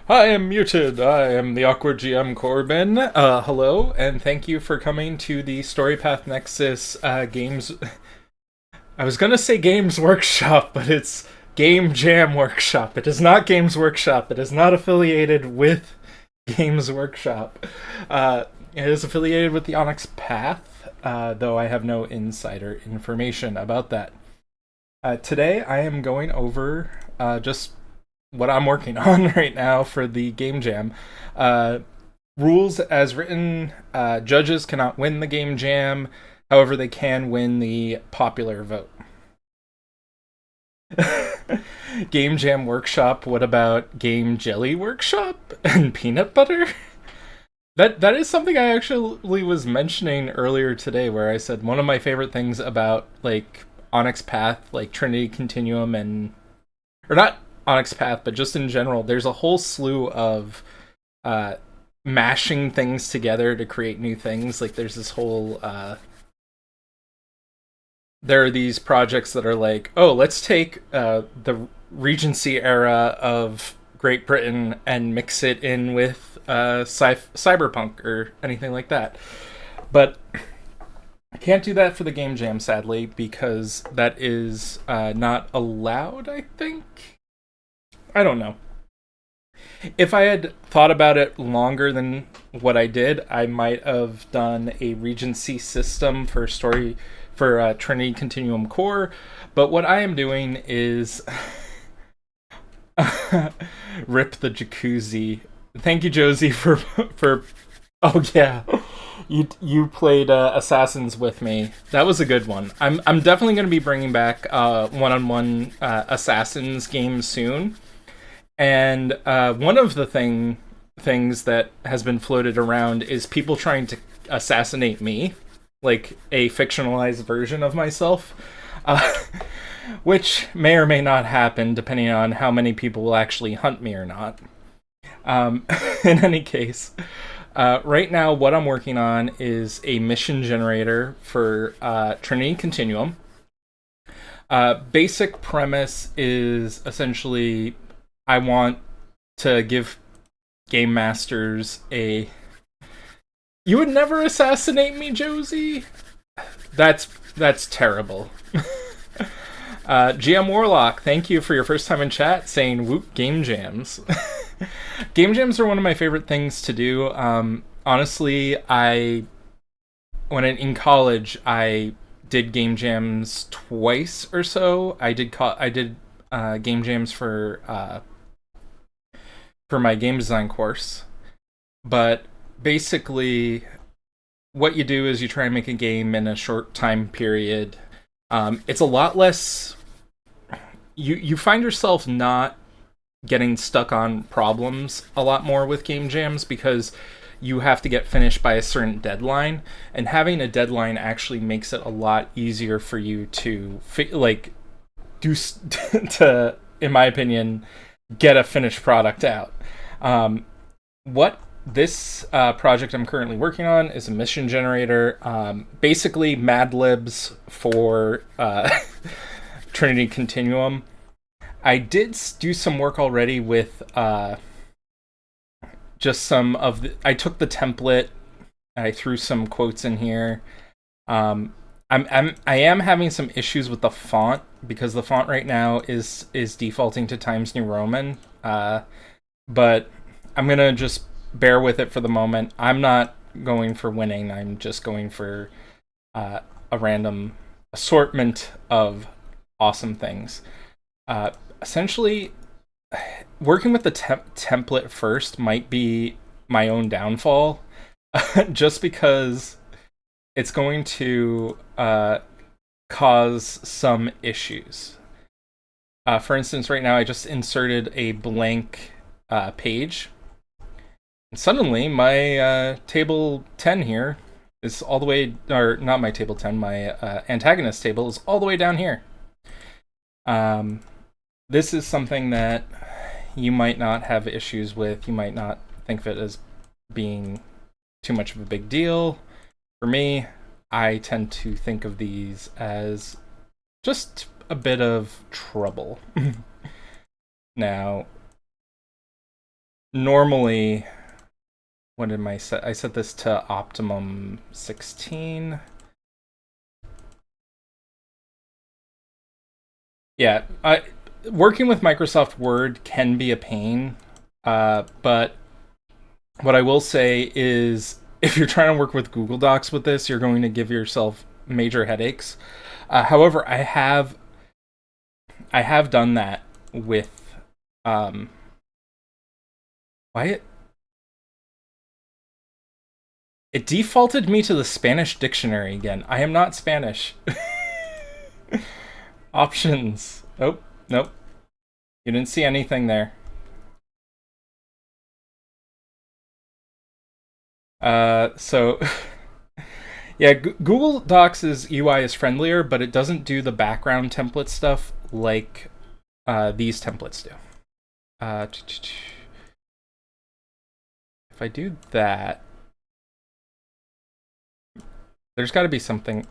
I am muted. I am the awkward GM Corbin. Hello, and thank you for coming to the Storypath Nexus games. I was gonna say Games Workshop, but it's Game Jam Workshop. It is not Games Workshop. It is not affiliated with Games Workshop. It is affiliated with the Onyx Path, though I have no insider information about that. Today, I am going over just what I'm working on right now for the Game Jam. Uh, Rules as written, judges cannot win the Game Jam. However, they can win the popular vote. Game Jam Workshop. What about Game Jelly Workshop and peanut butter? That is something I actually was mentioning earlier today, where I said one of my favorite things about like Onyx Path, like Trinity Continuum, and or not Onyx Path, but just in general, there's a whole slew of mashing things together to create new things. Like there's this whole there are these projects that are like, oh, let's take the Regency era of Great Britain and mix it in with cyberpunk or anything like that. But I can't do that for the Game Jam, sadly, because that is not allowed, I think. I don't know. If I had thought about it longer than what I did, I might have done a Regency system for Trinity Continuum Core. But what I am doing is rip the jacuzzi. Thank you, Josie, for. Oh yeah, you played Assassins with me. That was a good one. I'm definitely going to be bringing back one-on-one Assassins games soon. And one of the things that has been floated around is people trying to assassinate me, like a fictionalized version of myself, uh, which may or may not happen depending on how many people will actually hunt me or not. Um, in any case, right now what I'm working on is a mission generator for Trinity Continuum. Basic premise is essentially I want to give game masters a. You would never assassinate me, Josie. That's terrible. GM Warlock, thank you for your first time in chat saying whoop game jams. Game jams are one of my favorite things to do. Honestly, in college I did game jams twice or so. I did game jams for my game design course. But basically, what you do is you try and make a game in a short time period. It's a lot less. You find yourself not getting stuck on problems a lot more with game jams because you have to get finished by a certain deadline, and having a deadline actually makes it a lot easier for you to to, in my opinion, get a finished product out. What this project I'm currently working on is a mission generator, basically Mad Libs for Trinity Continuum. I did do some work already with just some of the. I took the template, I threw some quotes in here. I am having some issues with the font because the font right now is defaulting to Times New Roman. But I'm gonna just bear with it for the moment. I'm not going for winning. I'm just going for a random assortment of awesome things. Essentially, working with the template first might be my own downfall, just because it's going to cause some issues. For instance, right now I just inserted a blank page, and suddenly my table 10 here is all the way, or not my table 10, my antagonist table is all the way down here. This is something that you might not have issues with. You might not think of it as being too much of a big deal. For me, I tend to think of these as just a bit of trouble. Now, normally, what did I set? I set this to optimum 16. Yeah, working with Microsoft Word can be a pain, but what I will say is if you're trying to work with Google Docs with this, you're going to give yourself major headaches. However, I have done that with um why it defaulted me to the Spanish dictionary again. I am not Spanish. Options. Oh, nope. You didn't see anything there. So yeah, Google Docs' UI is friendlier, but it doesn't do the background template stuff like these templates do. Uh, if I do that, there's got to be something.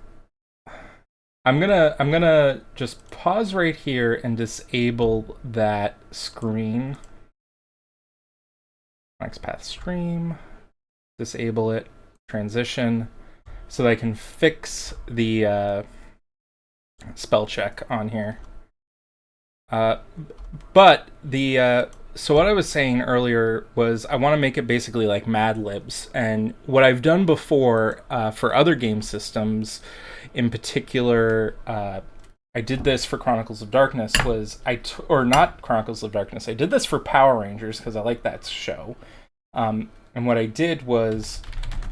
I'm gonna just pause right here and disable that screen. XPath stream, disable it, transition, so that I can fix the spell check on here. But the so what I was saying earlier was I want to make it basically like Mad Libs, and what I've done before for other game systems, in particular, I did this for Chronicles of Darkness. Or not Chronicles of Darkness. I did this for Power Rangers because I like that show. And what I did was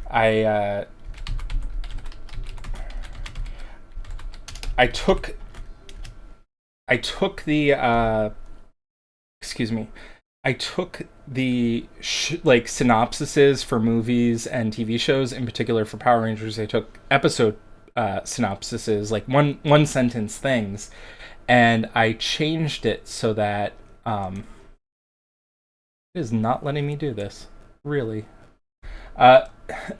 I took the excuse me. I took the like synopsises for movies and TV shows, in particular for Power Rangers. I took episode synopsises, like one sentence things, and I changed it so that it is not letting me do this. Really. Uh,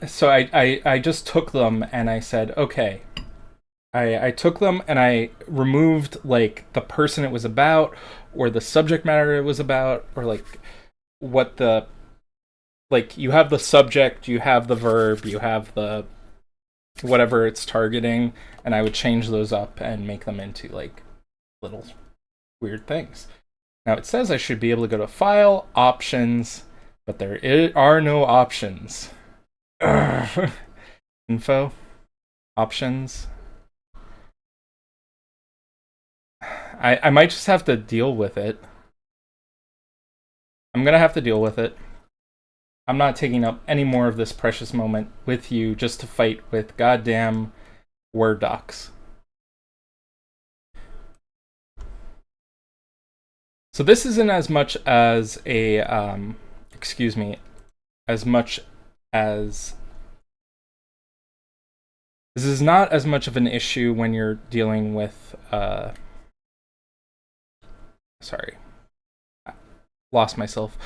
so I just took them and I said, okay. I took them and I removed like the person it was about, or the subject matter it was about, or like what the, like, you have the subject, you have the verb, you have the whatever it's targeting, and I would change those up and make them into like little weird things. Now it says I should be able to go to File, Options, but there are no options. Info, Options. I might just have to deal with it. I'm gonna have to deal with it. I'm not taking up any more of this precious moment with you just to fight with goddamn Word docs. So this isn't as much as a excuse me, as much as this is not as much of an issue when you're dealing with sorry, lost myself.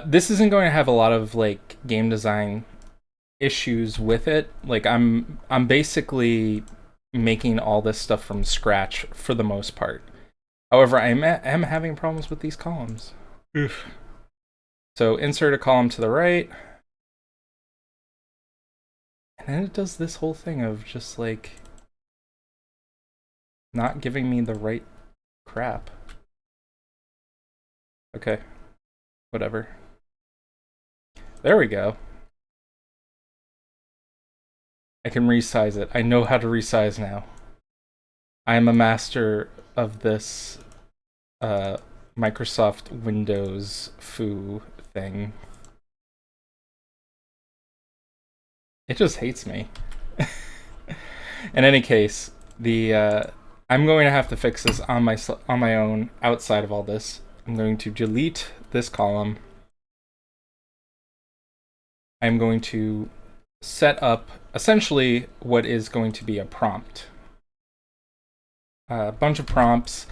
This isn't going to have a lot of like game design issues with it. Like I'm basically making all this stuff from scratch for the most part. However, I am having problems with these columns. Oof. So insert a column to the right, and then it does this whole thing of just like not giving me the right crap. Okay, whatever. There we go. I can resize it. I know how to resize now. I am a master of this Microsoft Windows foo thing. It just hates me. In any case, the I'm going to have to fix this on my own outside of all this. I'm going to delete this column. I'm going to set up essentially what is going to be a prompt. A bunch of prompts,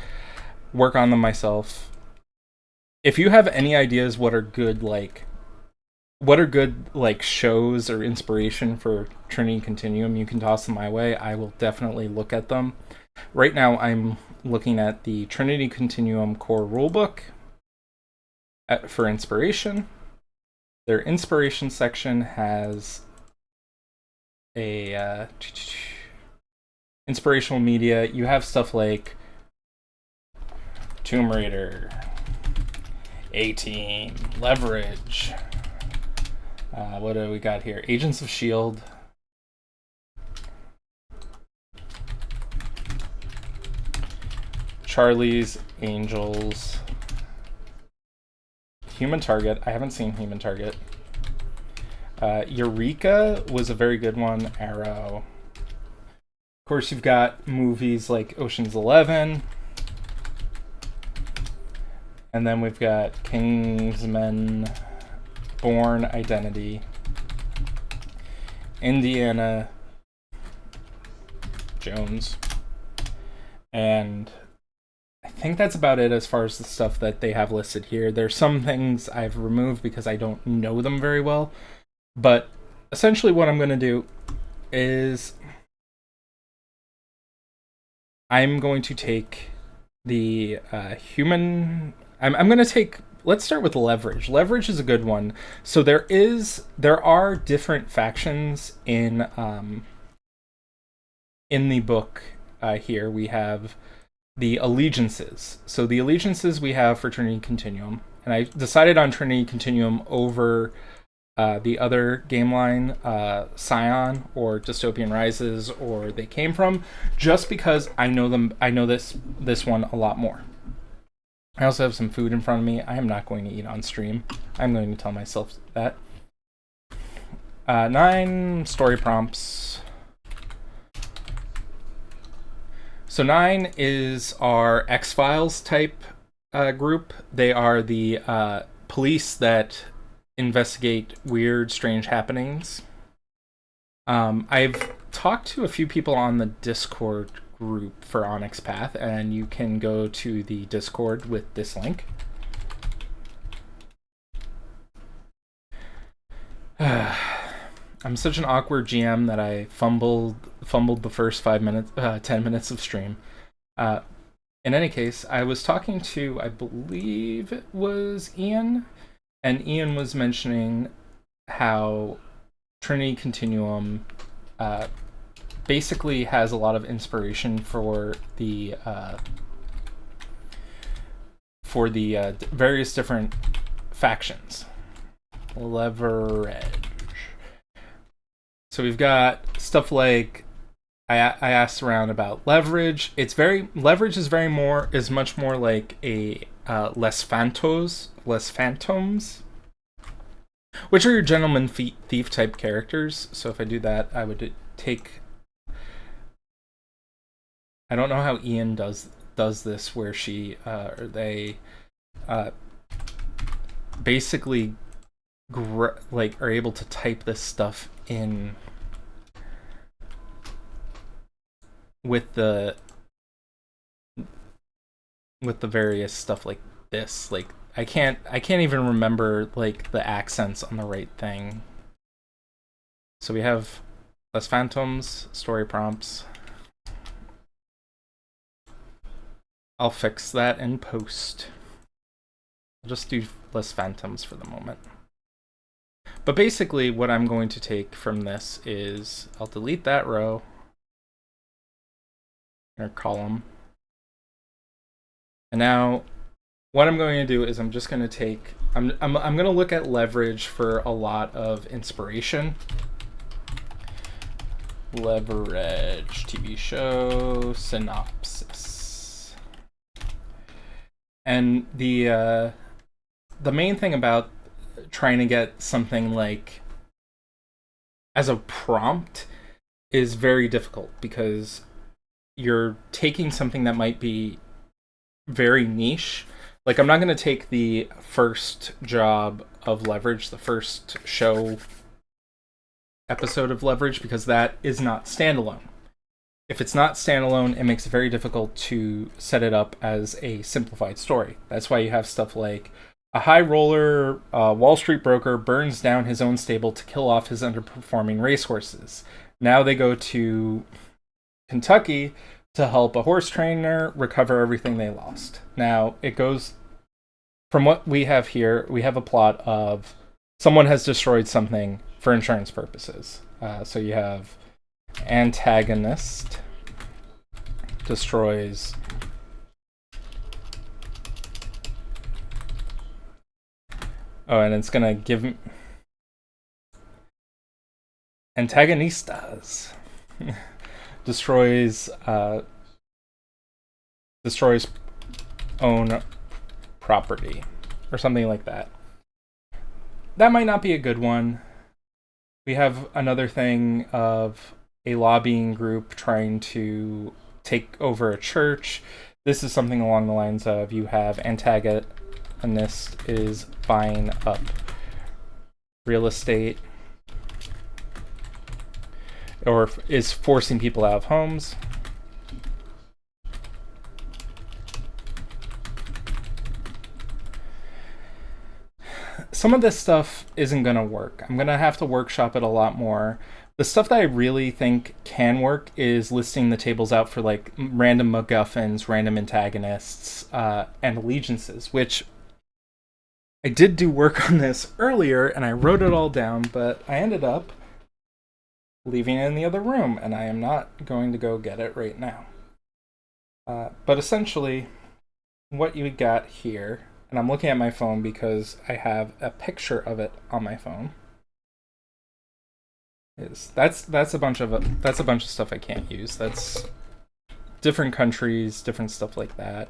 work on them myself. If you have any ideas what are good shows or inspiration for Trinity Continuum, you can toss them my way. I will definitely look at them. Right now I'm looking at the Trinity Continuum core rulebook for inspiration. Their inspiration section has a inspirational media. You have stuff like Tomb Raider, 18, Leverage. What do we got here? Agents of S.H.I.E.L.D. Charlie's Angels. Human Target. I haven't seen Human Target. Eureka was a very good one. Arrow. Of course, you've got movies like Ocean's 11. And then we've got Kingsman, Bourne Identity, Indiana Jones. And I think that's about it as far as the stuff that they have listed here. There's some things I've removed because I don't know them very well. But essentially what I'm going to do is I'm going to take the human... I'm going to take... Let's start with Leverage. Leverage is a good one. So there are different factions in the book here. We have the allegiances. So the allegiances we have for Trinity Continuum. And I decided on Trinity Continuum over the other game line, Scion or Dystopian Rises or They Came From, just because I know them. I know this one a lot more. I also have some food in front of me. I am not going to eat on stream. I'm going to tell myself that. 9 story prompts. So 9 is our X-Files type group. They are the police that investigate weird, strange happenings. I've talked to a few people on the Discord group for Onyx Path, and you can go to the Discord with this link. I'm such an awkward GM that I fumbled the first 10 minutes of stream. In any case, I was talking to, I believe it was Ian, and Ian was mentioning how Trinity Continuum basically has a lot of inspiration for the various different factions. Leverage. So we've got stuff like I asked around about Leverage. Leverage is much more like a less phantoms, which are your gentleman thief type characters. So if I do that, I would take. I don't know how Ian does this, where they basically are able to type this stuff in with the various stuff like this. Like I can't even remember like the accents on the right thing. So we have less phantoms, story prompts. I'll fix that in post. I'll just do less phantoms for the moment. But basically what I'm going to take from this is I'll delete that row or column. And now what I'm going to do is I'm just going to take I'm going to look at Leverage for a lot of inspiration. Leverage TV show synopsis. And the main thing about trying to get something like as a prompt is very difficult, because you're taking something that might be very niche. Like I'm not going to take the first job of Leverage, the first show episode of Leverage, because that is not standalone. If it's not standalone, it makes it very difficult to set it up as a simplified story. That's why you have stuff like a high roller Wall Street broker burns down his own stable to kill off his underperforming racehorses. Now they go to Kentucky to help a horse trainer recover everything they lost. Now, it goes from what we have here, we have a plot of someone has destroyed something for insurance purposes. So you have antagonist destroys and it's gonna give antagonistas destroys own property or something like that. That might not be a good one. We have another thing of a lobbying group trying to take over a church. This is something along the lines of you have antagonist is buying up real estate or is forcing people out of homes. Some of this stuff isn't going to work. I'm going to have to workshop it a lot more. The stuff that I really think can work is listing the tables out for like random MacGuffins, random antagonists, and allegiances, which I did do work on this earlier and I wrote it all down, but I ended up leaving it in the other room and I am not going to go get it right now. But essentially, what you got here, and I'm looking at my phone because I have a picture of it on my phone. That's a bunch of stuff I can't use. That's different countries, different stuff like that.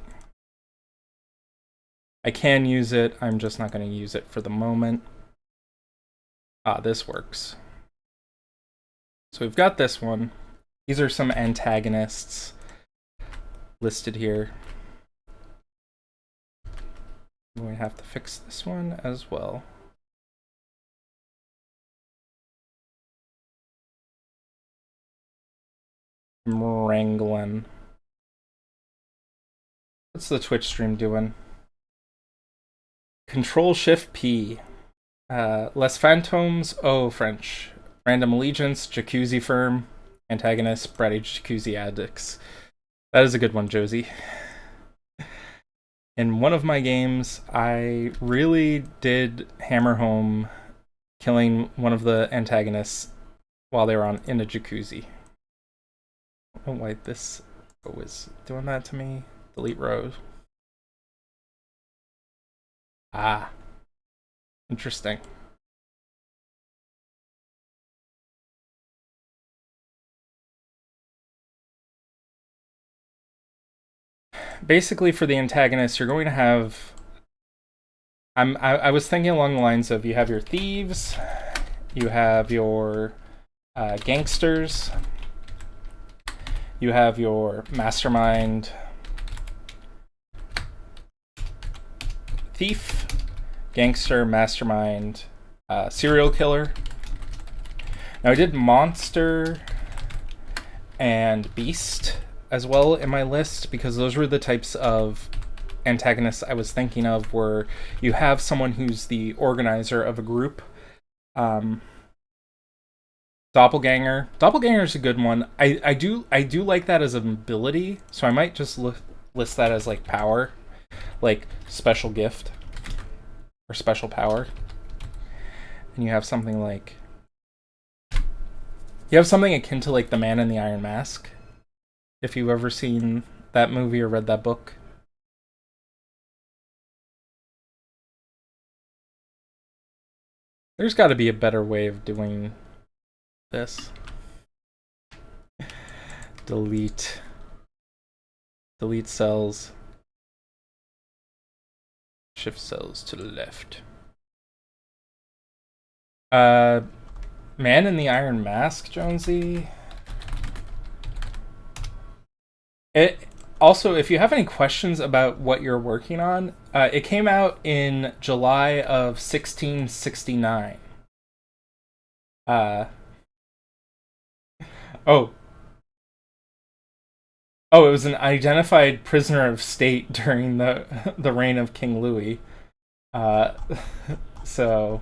I can use it. I'm just not going to use it for the moment. This works. So we've got this one. These are some antagonists listed here. We have to fix this one as well. Wrangling. What's the Twitch stream doing? Control-Shift-P. Les Phantoms. Oh, French. Random Allegiance. Jacuzzi Firm. Antagonist. Bratty Jacuzzi Addicts. That is a good one, Josie. In one of my games, I really did hammer home killing one of the antagonists while they were in a jacuzzi. I don't know why this was doing that to me. Delete rows. Interesting. Basically, for the antagonist, you're going to have... I was thinking along the lines of you have your thieves, you have your gangsters, you have your mastermind thief, gangster, mastermind, serial killer. Now I did monster and beast as well in my list because those were the types of antagonists I was thinking of where you have someone who's the organizer of a group. Doppelganger. Doppelganger is a good one. I do like that as an ability, so I might just list that as like power, like special gift or special power. And you have something like akin to like the Man in the Iron Mask. If you've ever seen that movie or read that book. There's got to be a better way of doing this. Delete cells. Shift cells to the left. Man in the Iron Mask, Jonesy. Also, if you have any questions about what you're working on, it came out in July of 1669. Oh, it was an identified prisoner of state during the reign of King Louis. So,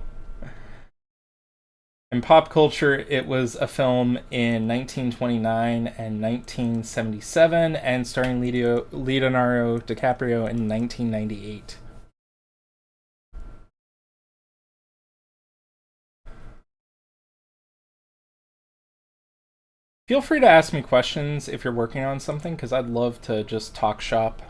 in pop culture, it was a film in 1929 and 1977, and starring Leonardo DiCaprio in 1998. Feel free to ask me questions if you're working on something, because I'd love to just talk shop.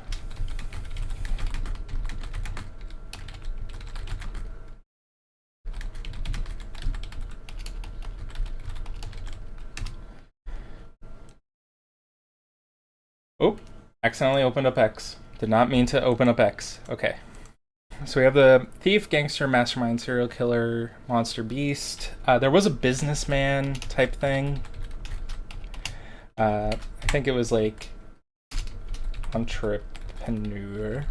Oh, accidentally opened up X. Did not mean to open up X. Okay. So we have the thief, gangster, mastermind, serial killer, monster, beast. There was a businessman type thing. I think it was like entrepreneur.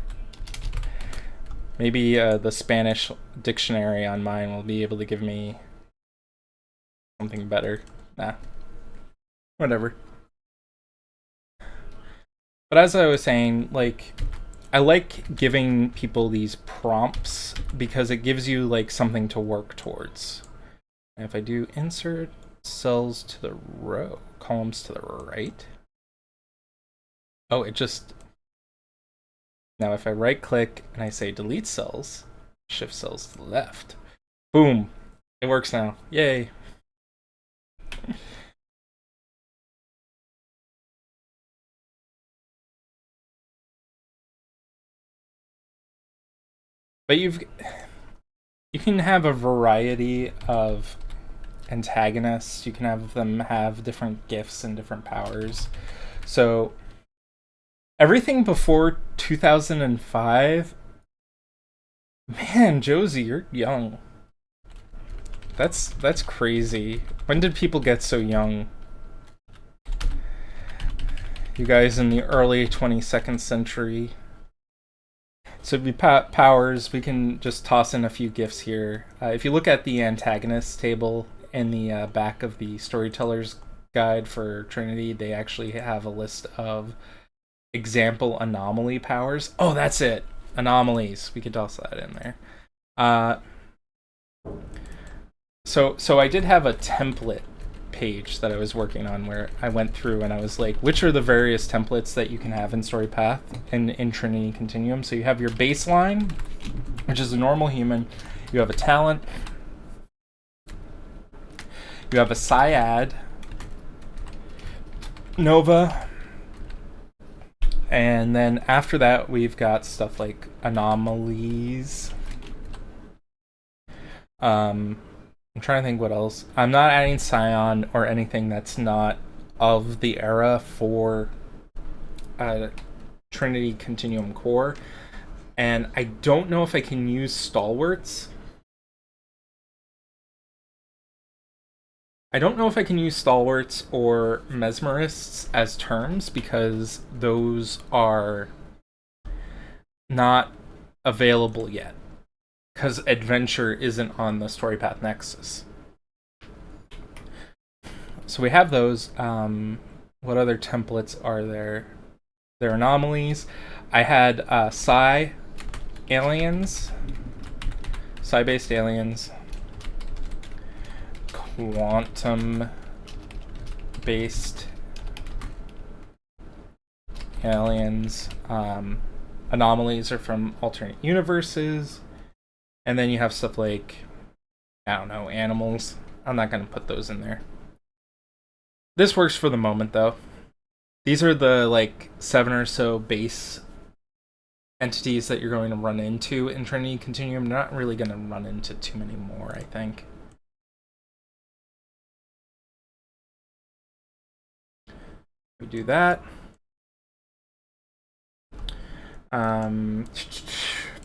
Maybe the Spanish dictionary on mine will be able to give me something better. Nah. Whatever. But as I was saying, like, I like giving people these prompts because it gives you like something to work towards. And if I do insert cells to the row, columns to the right. Oh, it just... Now if I right click and I say delete cells, shift cells to the left. Boom. It works now. Yay. But you can have a variety of antagonists. You can have them have different gifts and different powers. So everything before 2005, man, Josie, you're young. That's crazy. When did people get so young? You guys in the early 22nd century. So it'd be powers. We can just toss in a few gifts here. If you look at the antagonist table in the back of the Storyteller's Guide for Trinity, they actually have a list of example anomaly powers. Oh, that's it. Anomalies. We could toss that in there. So I did have a template page that I was working on where I went through and I was like, which are the various templates that you can have in Storypath and in Trinity Continuum? So you have your baseline, which is a normal human. You have a talent. You have a Syad, Nova, and then after that we've got stuff like anomalies. I'm trying to think what else. I'm not adding Scion or anything that's not of the era for Trinity Continuum Core. And I don't know if I can use Stalwarts. I don't know if I can use Stalwarts or Mesmerists as terms because those are not available yet. Because Adventure isn't on the Storypath Nexus. So we have those. What other templates are there? There are anomalies. I had Psi aliens, Psi-based aliens, quantum-based aliens. Anomalies are from alternate universes. And then you have stuff like, I don't know, animals. I'm not going to put those in there. This works for the moment, though. These are the, like, 7 or so base entities that you're going to run into in Trinity Continuum. You're not really going to run into too many more, I think. We do that.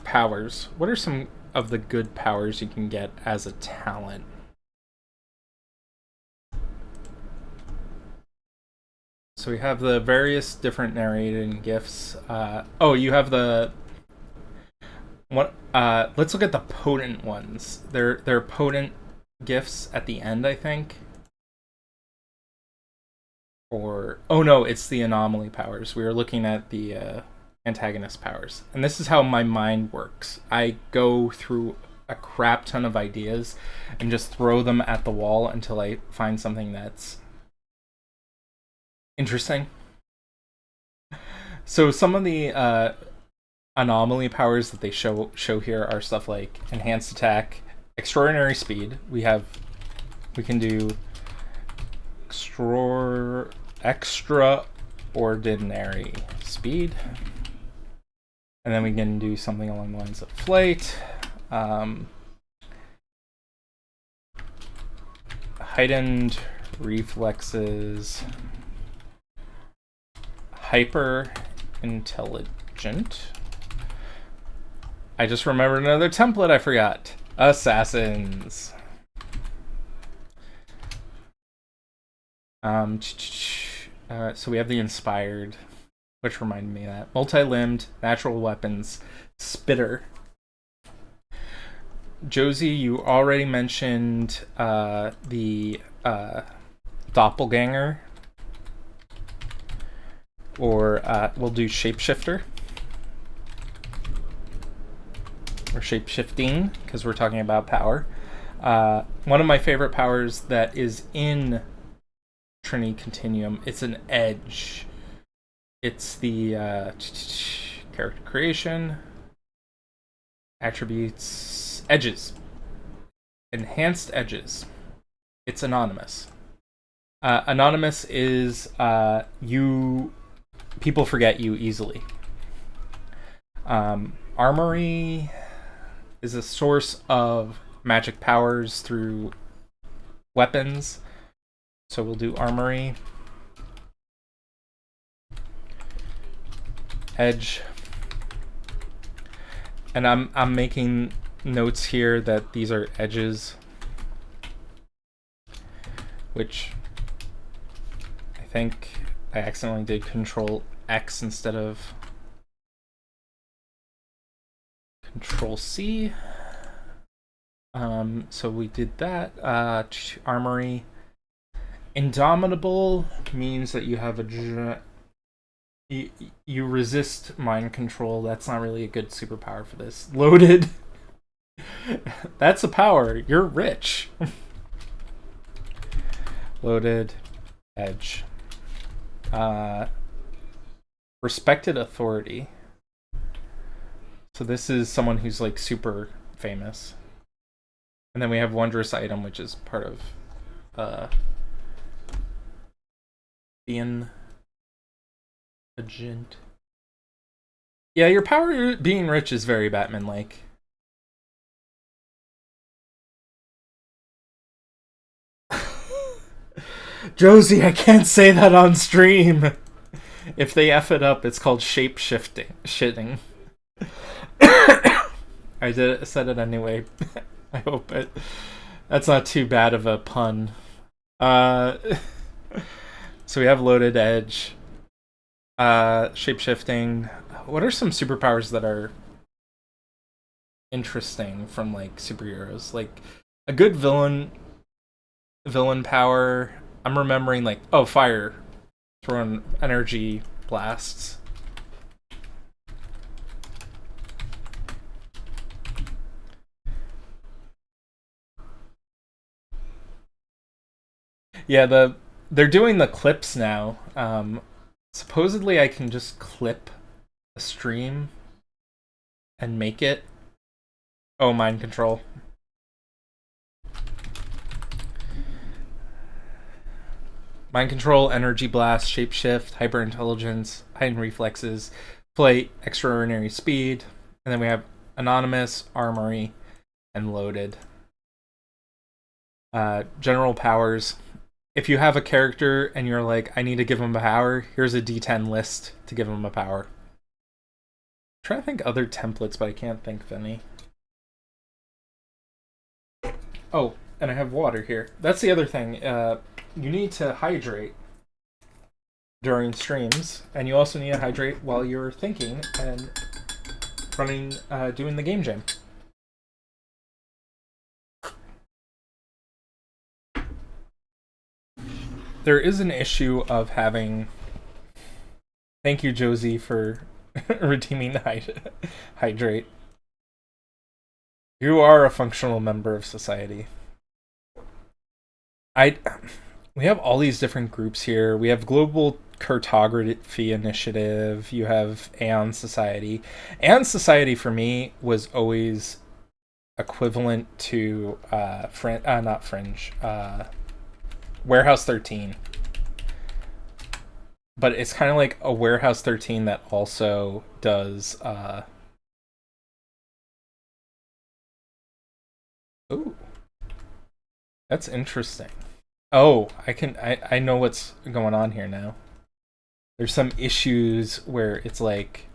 Powers. What are some of the good powers you can get as a talent? So we have the various different narrating gifts. Oh, you have the what? Let's look at the potent ones. They're potent gifts at the end, I think. Or oh no, it's the anomaly powers. We were looking at the antagonist powers, and this is how my mind works. I go through a crap ton of ideas and just throw them at the wall until I find something that's interesting. So some of the anomaly powers that they show here are stuff like enhanced attack, extraordinary speed. We can do extraordinary speed. And then we can do something along the lines of flight. Heightened reflexes. Hyper intelligent. I just remembered another template I forgot. Assassins. So we have the inspired, which reminded me of that. Multi-limbed, natural weapons, spitter. Josie, you already mentioned the doppelganger. Or we'll do shapeshifter. Or shapeshifting, because we're talking about power. One of my favorite powers that is in Trinity Continuum, it's an edge. It's the character creation, attributes, edges. Enhanced edges. It's anonymous. Anonymous is people forget you easily. Armory is a source of magic powers through weapons. So we'll do armory. Edge. And I'm making notes here that these are edges, which I think I accidentally did Control X instead of Control C. So we did that. Armory. Indomitable means that you have you resist mind control. That's not really a good superpower for this. Loaded. That's a power. You're rich. Loaded. Edge. Respected authority. So this is someone who's like super famous. And then we have wondrous item, which is part of being agent. Yeah, your power being rich is very Batman-like. Josie, I can't say that on stream. If they F it up, it's called shape-shifting. Shitting. I said it anyway. I hope that's not too bad of a pun. So we have loaded edge. Shape-shifting. What are some superpowers that are interesting from like superheroes? Like a good villain power. I'm remembering like fire, throwing energy blasts. Yeah, they're doing the clips now. Supposedly I can just clip a stream and make it. Oh, mind control. Mind control, energy blast, shapeshift, hyper intelligence, heightened reflexes, flight, extraordinary speed, and then we have anonymous, armory, and loaded. General powers. If you have a character and you're like, I need to give him a power, here's a D10 list to give him a power. I'm trying to think other templates, but I can't think of any. Oh, and I have water here. That's the other thing. You need to hydrate during streams, and you also need to hydrate while you're thinking and doing the game jam. There is an issue of having... Thank you, Josie, for redeeming hydrate. You are a functional member of society. We have all these different groups here. We have Global Cartography Initiative. You have Aeon Society. Aeon Society for me was always equivalent to not Fringe. Warehouse 13. But it's kind of like a Warehouse 13 that also does ooh. That's interesting. Oh, I know what's going on here now. There's some issues where it's like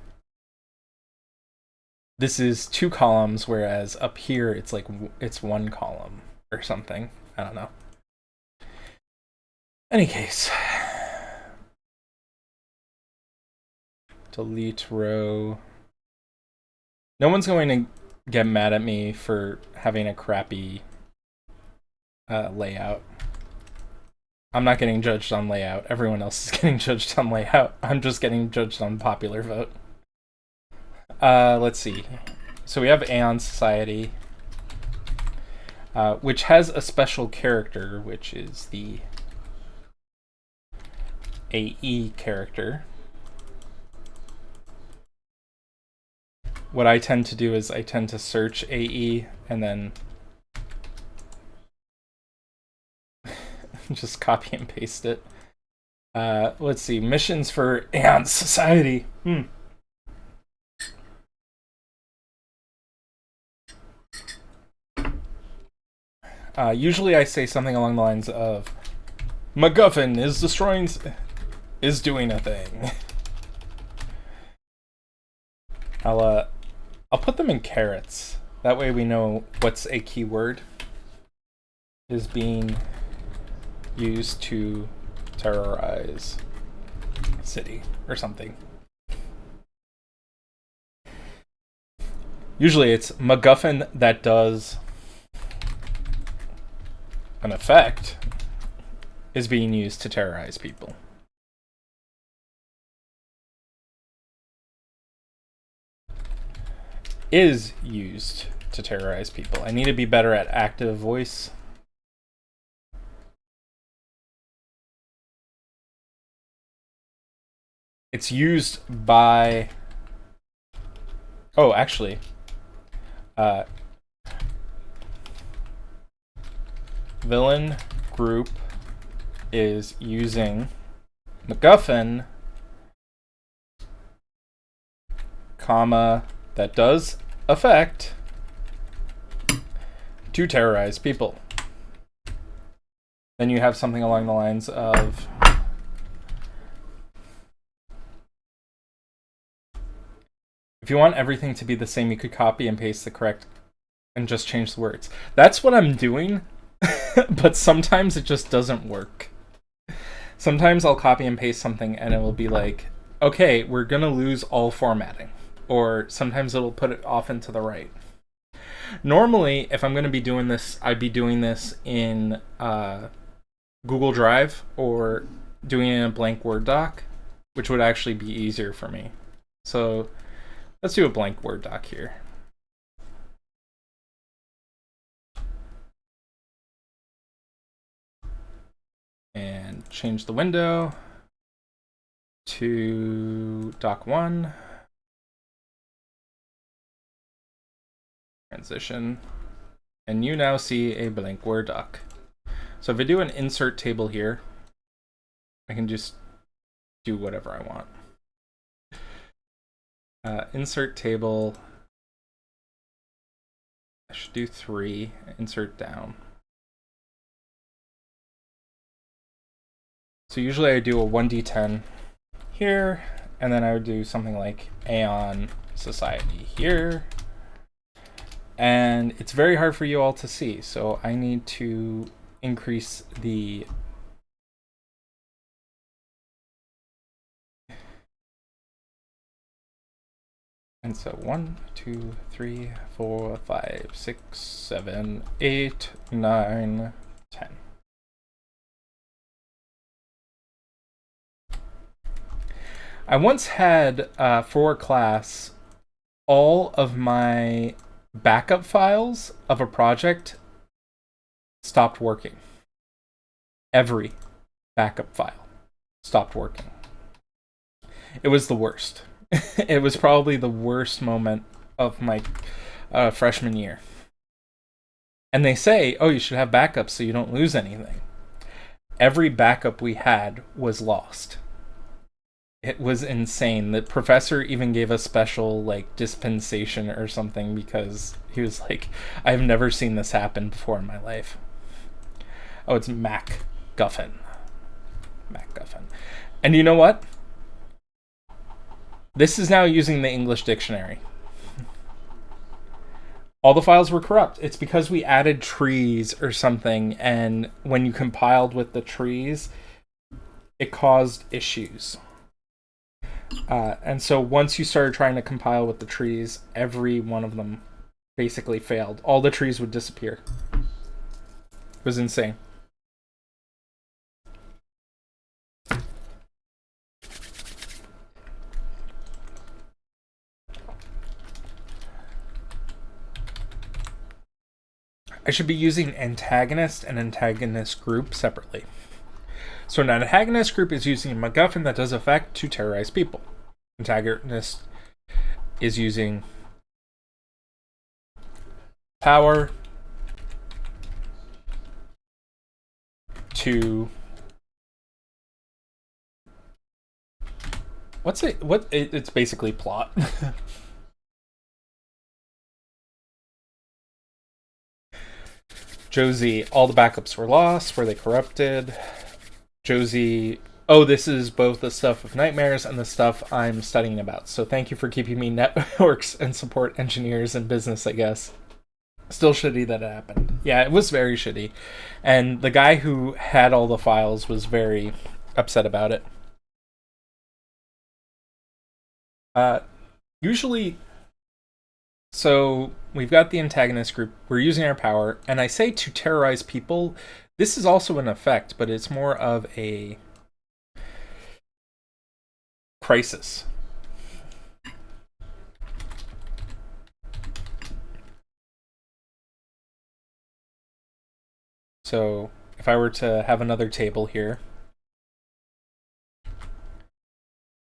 this is 2 columns, whereas up here it's like it's 1 column or something. I don't know. Any case, delete row. No one's going to get mad at me for having a crappy layout. I'm not getting judged on layout. Everyone else is getting judged on layout. I'm just getting judged on popular vote. Let's see. So we have Aeon Society, which has a special character, which is the AE character. What I tend to do is I tend to search AE and then just copy and paste it. Let's see. Missions for Aeon Society. Usually I say something along the lines of MacGuffin is doing a thing. I'll put them in carrots. That way we know what's a keyword is being used to terrorize a city or something. Usually it's MacGuffin that does an effect is being used to terrorize people. Is used to terrorize people. I need to be better at active voice. It's used by... Oh, actually. Villain group is using MacGuffin, comma, that does affect to terrorize people. Then you have something along the lines of if you want everything to be the same, you could copy and paste the correct and just change the words. That's what I'm doing, but sometimes it just doesn't work. Sometimes I'll copy and paste something and it will be like, okay, we're gonna lose all formatting. Or sometimes it'll put it off and to the right. Normally, if I'm going to be doing this, I'd be doing this in Google Drive or doing it in a blank Word doc, which would actually be easier for me. So let's do a blank Word doc here. And change the window to doc 1. Transition, and you now see a blank Word doc. So if I do an insert table here, I can just do whatever I want. Insert table, I should do 3, insert down. So usually I do a 1d10 here, and then I would do something like Aeon Society here. And it's very hard for you all to see, so I need to increase the and so 1, 2, 3, 4, 5, 6, 7, 8, 9, 10. I once had for a class all of my backup files of a project stopped working. Every backup file stopped working. It was the worst. It was probably the worst moment of my freshman year. And they say, oh, you should have backups so you don't lose anything. every backup we had was lost. It was insane. The professor even gave a special like dispensation or something because he was like, I've never seen this happen before in my life. Oh, it's MacGuffin. MacGuffin. And you know what? This is now using the English dictionary. All the files were corrupt. It's because we added trees or something, and when you compiled with the trees, it caused issues. And so once you started trying to compile with the trees, every one of them basically failed. All the trees would disappear. It was insane. I should be using antagonist and antagonist group separately. So an antagonist group is using a MacGuffin that does effect to terrorize people. Antagonist is using power to it's basically plot. Josie, all the backups were lost. Were they corrupted? Josie, oh, this is both the stuff of nightmares and the stuff I'm studying about. So thank you for keeping me networks and support engineers and business, I guess. Still shitty that it happened. Yeah, it was very shitty. And the guy who had all the files was very upset about it. Usually, so we've got the antagonist group, we're using our power, and I say to terrorize people, this is also an effect, but it's more of a crisis. So if I were to have another table here,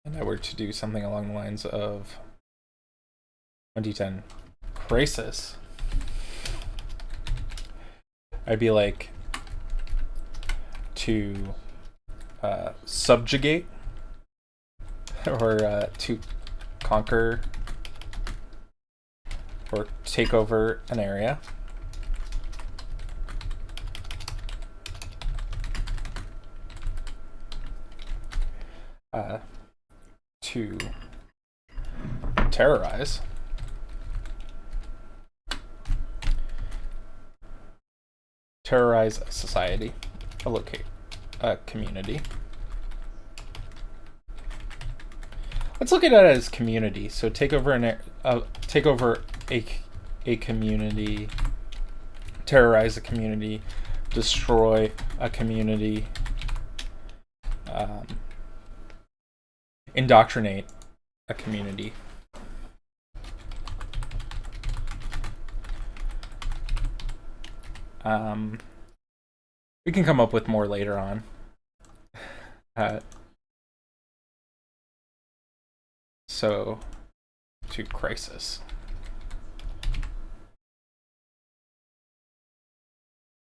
and I were to do something along the lines of 1d10 crisis, I'd be like to subjugate or to conquer or take over an area. To terrorize. Terrorize a society, a community. Let's look at it as community. So take over a community, terrorize a community, destroy a community, indoctrinate a community. We can come up with more later on. So, to crisis.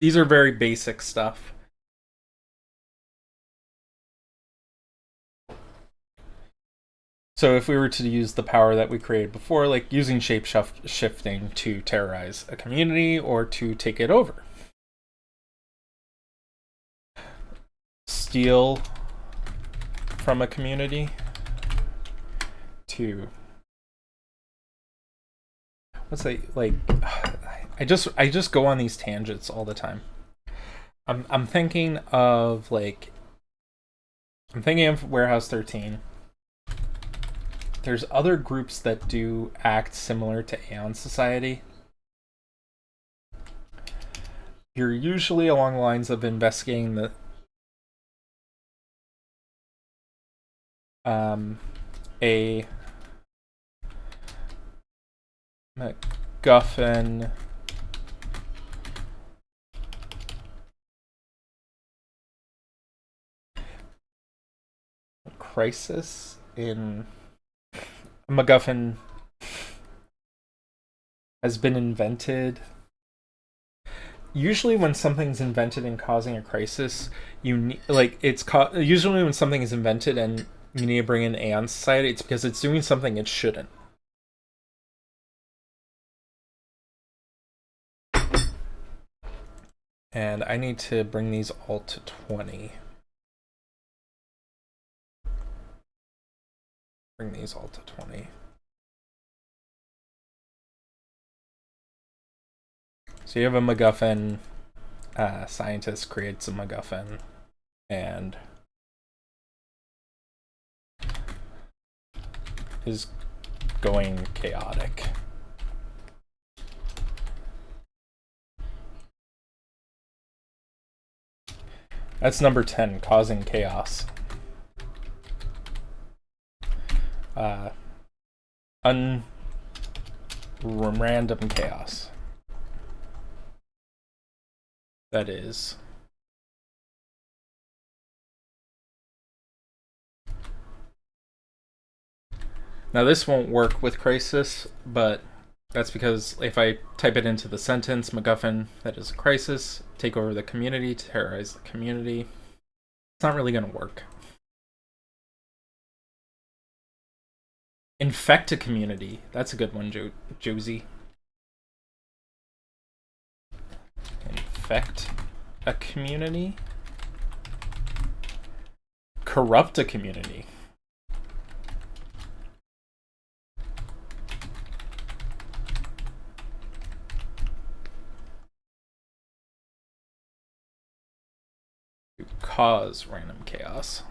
These are very basic stuff. So if we were to use the power that we created before, like using shape-shifting to terrorize a community or to take it over. Steal from a community to... Let's say, like... I just go on these tangents all the time. I'm thinking of, like... I'm thinking of Warehouse 13. There's other groups that do act similar to Aeon Society. You're usually along the lines of investigating the a MacGuffin crisis in MacGuffin has been invented usually when something's invented and causing a crisis, you need usually when something is invented and you need to bring in Aeon Society, it's because it's doing something it shouldn't. And I need to bring these all to 20. Bring these all to 20. So you have a MacGuffin, scientist creates a MacGuffin, and is going chaotic. That's number 10, causing chaos. Random chaos. That is. Now this won't work with crisis, but that's because if I type it into the sentence, MacGuffin, that is a crisis, take over the community, terrorize the community, it's not really going to work. Infect a community. That's a good one, Josie. Infect a community. Corrupt a community. Cause random chaos.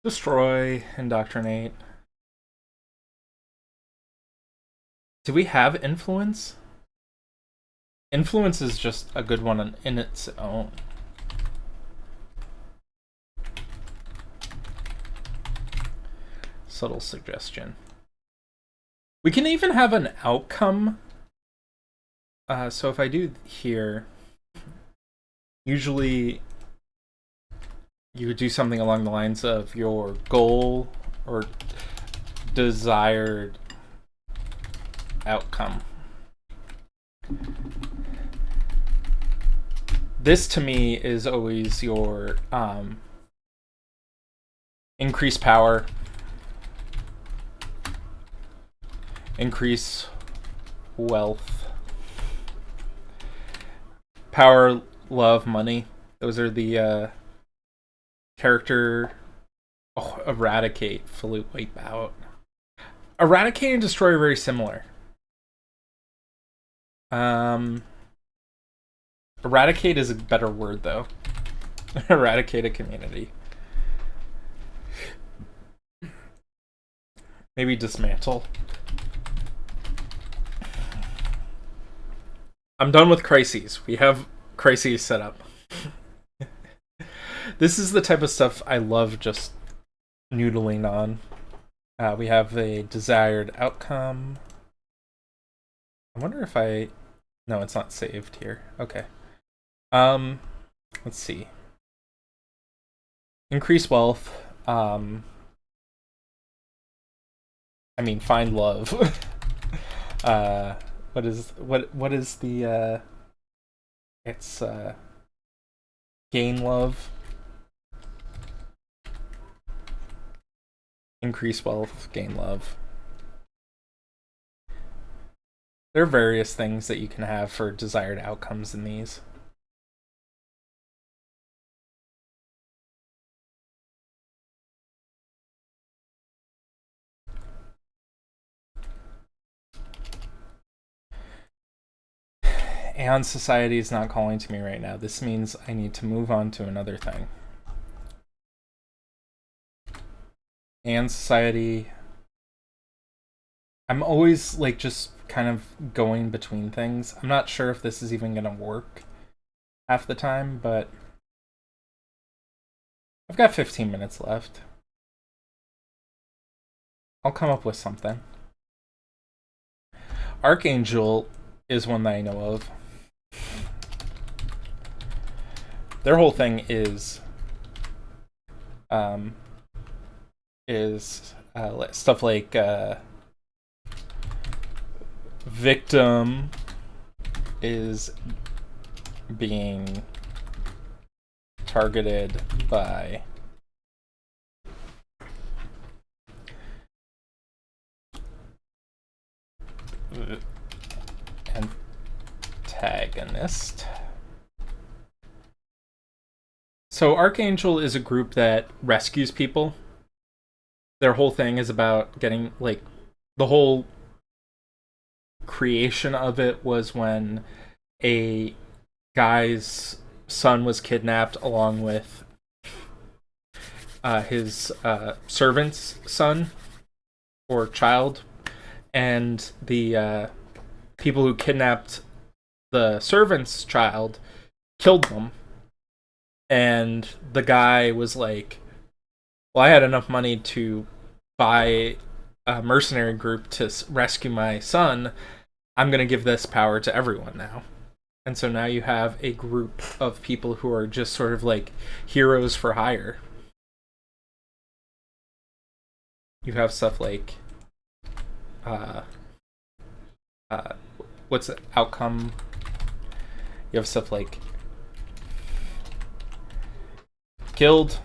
Destroy, indoctrinate. Do we have influence? Influence is just a good one in its own. Subtle suggestion. We can even have an outcome. So if I do here, usually you would do something along the lines of your goal or desired outcome. This to me is always your increase power, increase wealth, power, love, money. Those are the character. Eradicate, fully wipe out. Eradicate and destroy are very similar. Eradicate is a better word though. Eradicate a community. Maybe dismantle. I'm done with crises. We have crises set up. This is the type of stuff I love just noodling on. We have a desired outcome. I wonder if I... No, it's not saved here. Okay. Let's see. Increase wealth. I mean, find love. What is the it's gain love. Increase wealth, gain love. There are various things that you can have for desired outcomes in these. Aeon Society is not calling to me right now. This means I need to move on to another thing. Aeon Society... I'm always like just kind of going between things. I'm not sure if this is even going to work half the time, but I've got 15 minutes left. I'll come up with something. Archangel is one that I know of. Their whole thing is stuff like victim, is being targeted by antagonist. So Archangel is a group that rescues people. Their whole thing is about getting, like, the whole creation of it was when a guy's son was kidnapped along with his servant's son or child, and the people who kidnapped the servant's child killed them. And the guy was like, well, I had enough money to buy a mercenary group to rescue my son. I'm going to give this power to everyone now. And so now you have a group of people who are just sort of like heroes for hire. You have stuff like what's the outcome? You have stuff like killed,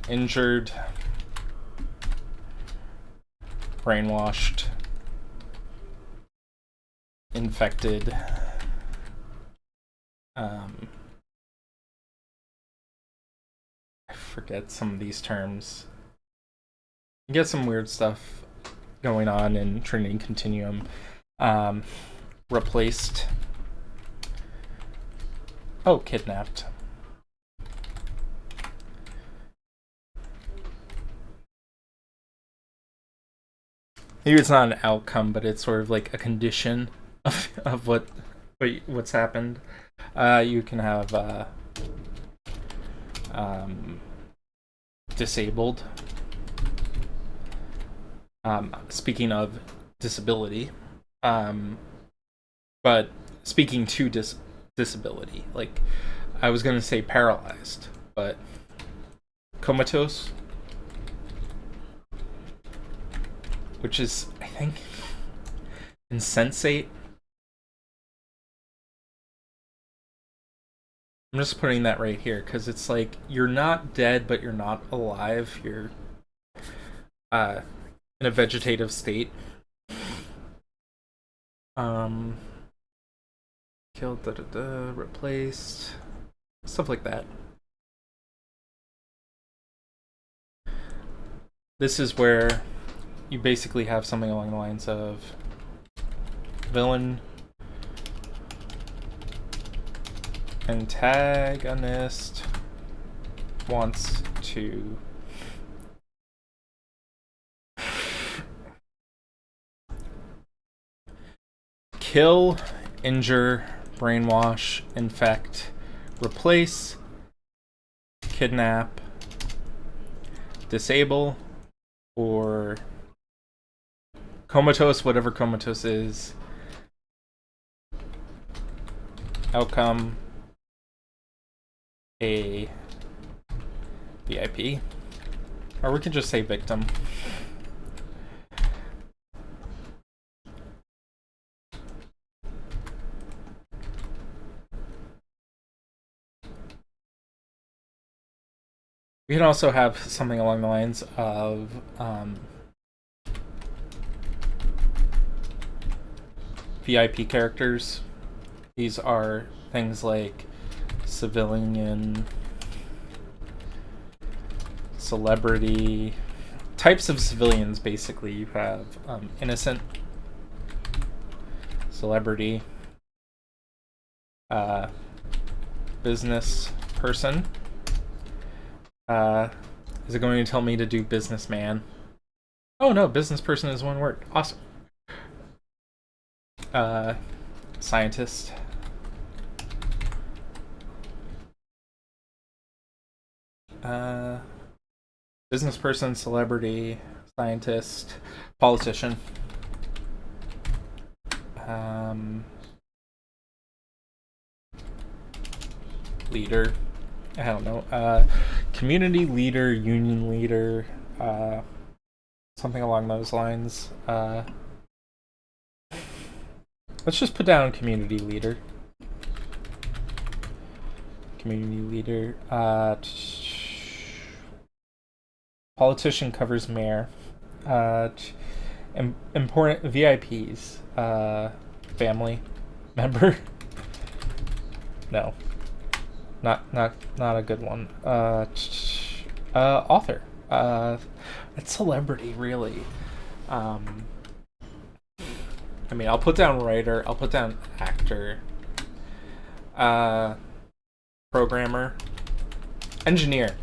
injured, brainwashed, infected, I forget some of these terms. You get some weird stuff going on in Trinity Continuum. Replaced. Oh, kidnapped. Maybe it's not an outcome, but it's sort of like a condition of what's happened. You can have disabled. Speaking of disability, but speaking to disability, like I was gonna say paralyzed, but comatose, which is, I think, insensate. I'm just putting that right here because it's like you're not dead, but you're not alive. You're in a vegetative state. Killed, replaced, stuff like that. This is where you basically have something along the lines of villain, antagonist wants to kill, injure, brainwash, infect, replace, kidnap, disable, or comatose, whatever comatose is. Outcome, a VIP. Or we could just say victim. We can also have something along the lines of VIP characters. These are things like civilian, celebrity, types of civilians. Basically, you have innocent, celebrity, business person. Is it going to tell me to do businessman? Oh no, business person is one word. Awesome. Scientist. Business person, celebrity, scientist, politician. Leader. I don't know. Community leader, union leader, something along those lines. Let's just put down community leader. Community leader. Politician covers mayor. Important VIPs. Family member. No, not a good one. Author. It's celebrity, really. I mean, I'll put down writer. I'll put down actor. Programmer. Engineer.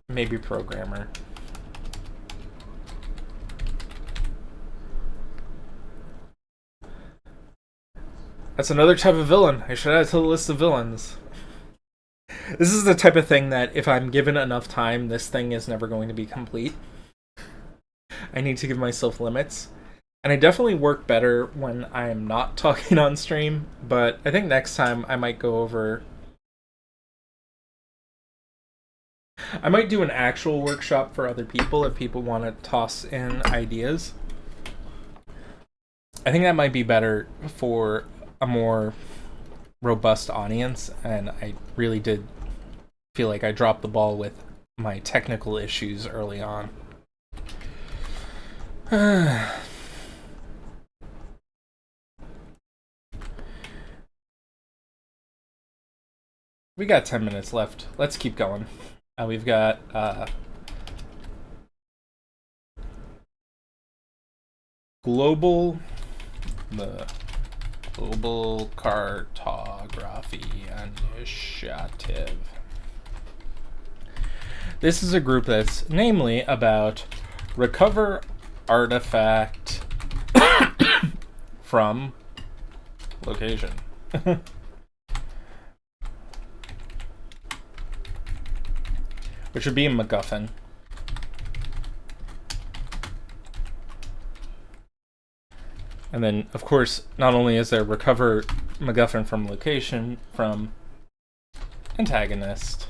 Maybe programmer. That's another type of villain. I should add to the list of villains. This is the type of thing that if I'm given enough time, this thing is never going to be complete. I need to give myself limits. And I definitely work better when I'm not talking on stream, but I think next time I might go over... I might do an actual workshop for other people if people want to toss in ideas. I think that might be better for a more robust audience, and I really did feel like I dropped the ball with my technical issues early on. We got 10 minutes left. Let's keep going. We've got the Global Cartography Initiative. This is a group that's namely about recover artifact from location. Which would be a MacGuffin. And then, of course, not only is there recover MacGuffin from location from antagonist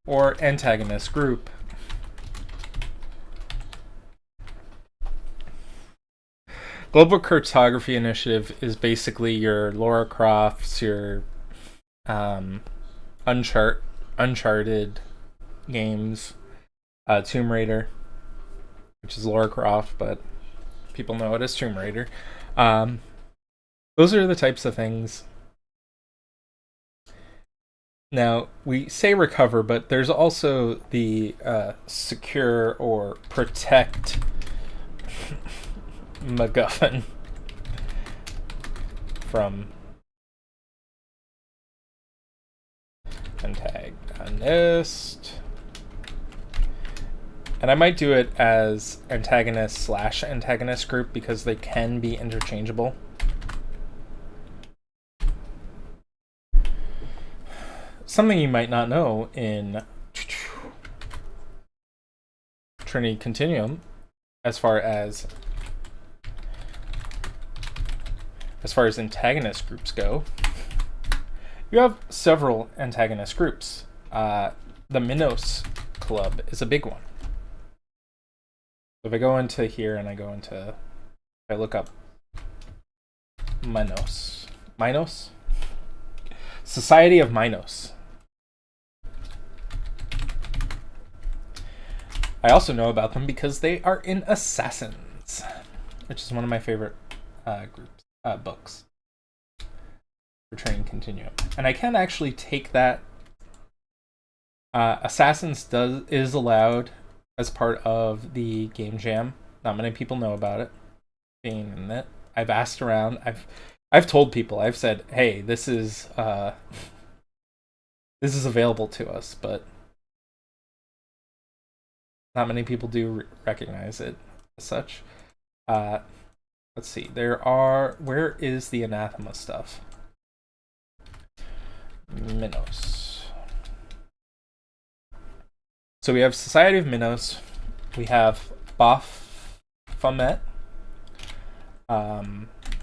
or antagonist group. Global Cartography Initiative is basically your Lara Crofts, your Uncharted games, Tomb Raider, which is Lara Croft, but people know it as Tomb Raider. Those are the types of things. Now, we say recover, but there's also the secure or protect MacGuffin from antagonist. And I might do it as antagonist/antagonist group because they can be interchangeable. Something you might not know in Trinity Continuum as far as antagonist groups go, you have several antagonist groups. The Minos Club is a big one. If I go into here and I look up Minos. Society of Minos. I also know about them because they are in Assassins, which is one of my favorite books for Training Continuum. And I can actually take that. Assassins is allowed as part of the game jam. Not many people know about it being in it. I've asked around. I've told people. I've said, "Hey, this is available to us," but not many people do recognize it as such. Let's see. Where is the anathema stuff? Minos. So we have Society of Minos. We have Baphomet.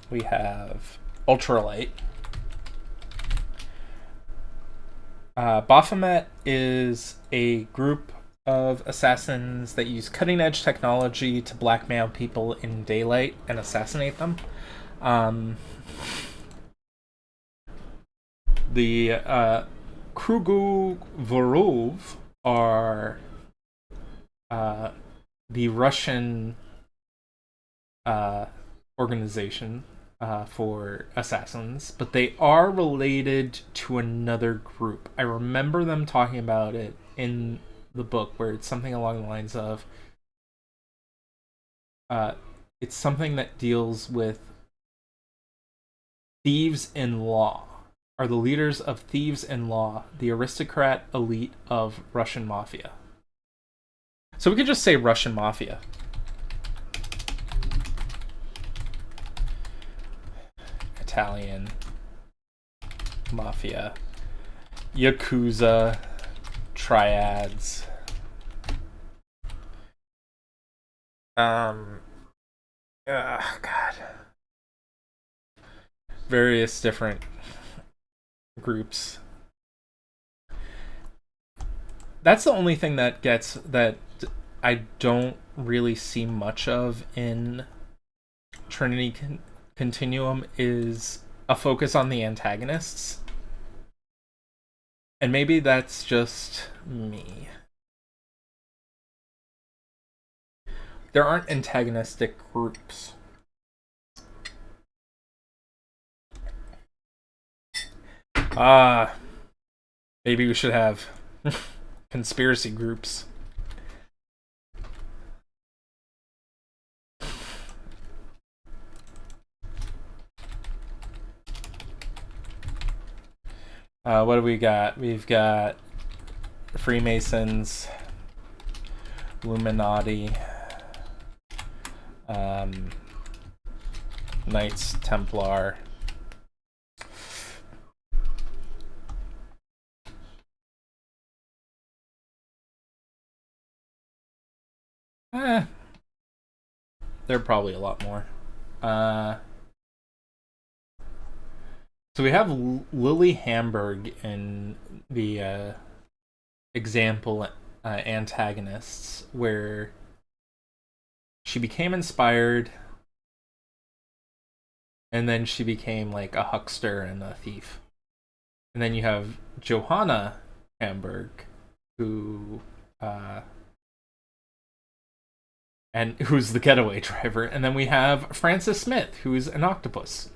We have Ultralight. Baphomet is a group of assassins that use cutting edge technology to blackmail people in daylight and assassinate them. Um, the Krugu Vorov are the Russian organization for assassins, but they are related to another group. I remember them talking about it in the book, where it's something along the lines of it's something that deals with thieves in law, are the leaders of thieves in law, the aristocrat elite of Russian mafia. So we could just say Russian mafia. Italian mafia. Yakuza. Triads. God. Various different groups. That's the only thing that I don't really see much of in Trinity Continuum is a focus on the antagonists. And maybe that's just me. There aren't antagonistic groups. Maybe we should have conspiracy groups. What do we got? We've got Freemasons, Illuminati, Knights Templar. There are probably a lot more. So we have Lily Hamburg in the example antagonists, where she became inspired and then she became like a huckster and a thief. And then you have Johanna Hamburg, who and who's the getaway driver. And then we have Frances Smith, who's an octopus.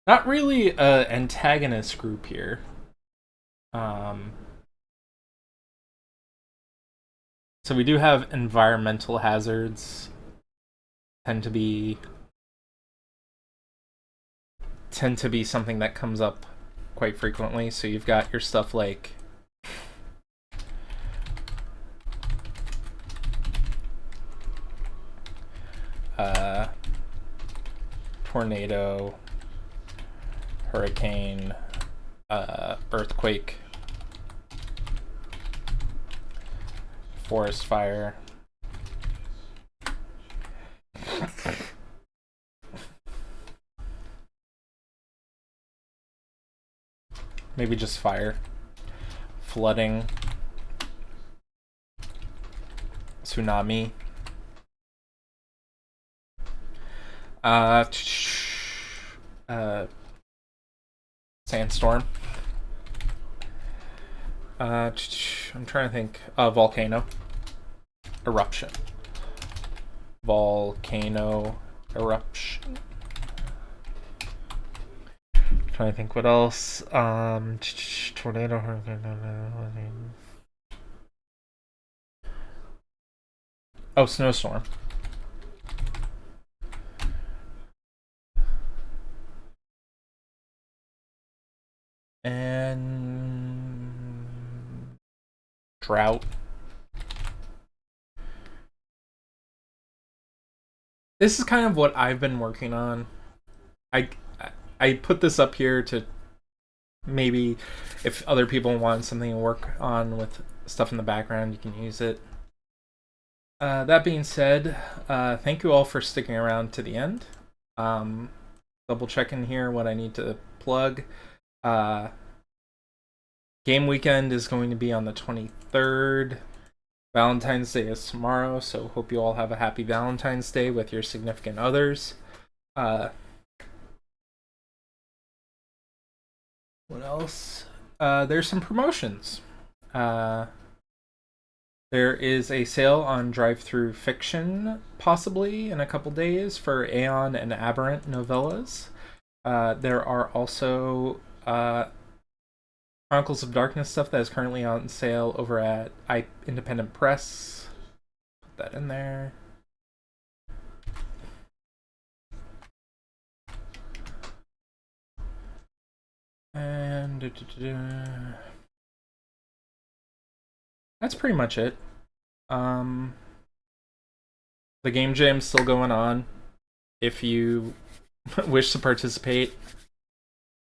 Not really an antagonist group here. So we do have environmental hazards tend to be something that comes up quite frequently. So you've got your stuff like tornado, hurricane, earthquake, forest fire. Maybe just fire. Flooding. Tsunami. Sandstorm. I'm trying to think. Volcano. Eruption. Volcano. Eruption. Trying to think what else. Tornado. Hurricane. Oh, snowstorm. And drought. This is kind of what I've been working on. I put this up here to maybe if other people want something to work on with stuff in the background, you can use it. That being said, thank you all for sticking around to the end. Double checking here what I need to plug. Game weekend is going to be on the 23rd. Valentine's Day is tomorrow, so hope you all have a happy Valentine's Day with your significant others. What else? There's some promotions. There is a sale on Drive-Thru Fiction, possibly in a couple days, for Aeon and Aberrant novellas. There are also Chronicles of Darkness stuff that is currently on sale over at Independent Press. Put that in there. And that's pretty much it. The game jam's still going on. If you wish to participate,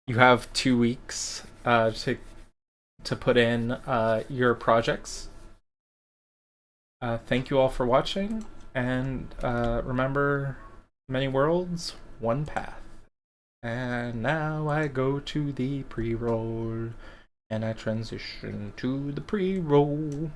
you have 2 weeks to put in your projects. Thank you all for watching, and remember, many worlds, one path. And now I go to the pre-roll, and I transition to the pre-roll.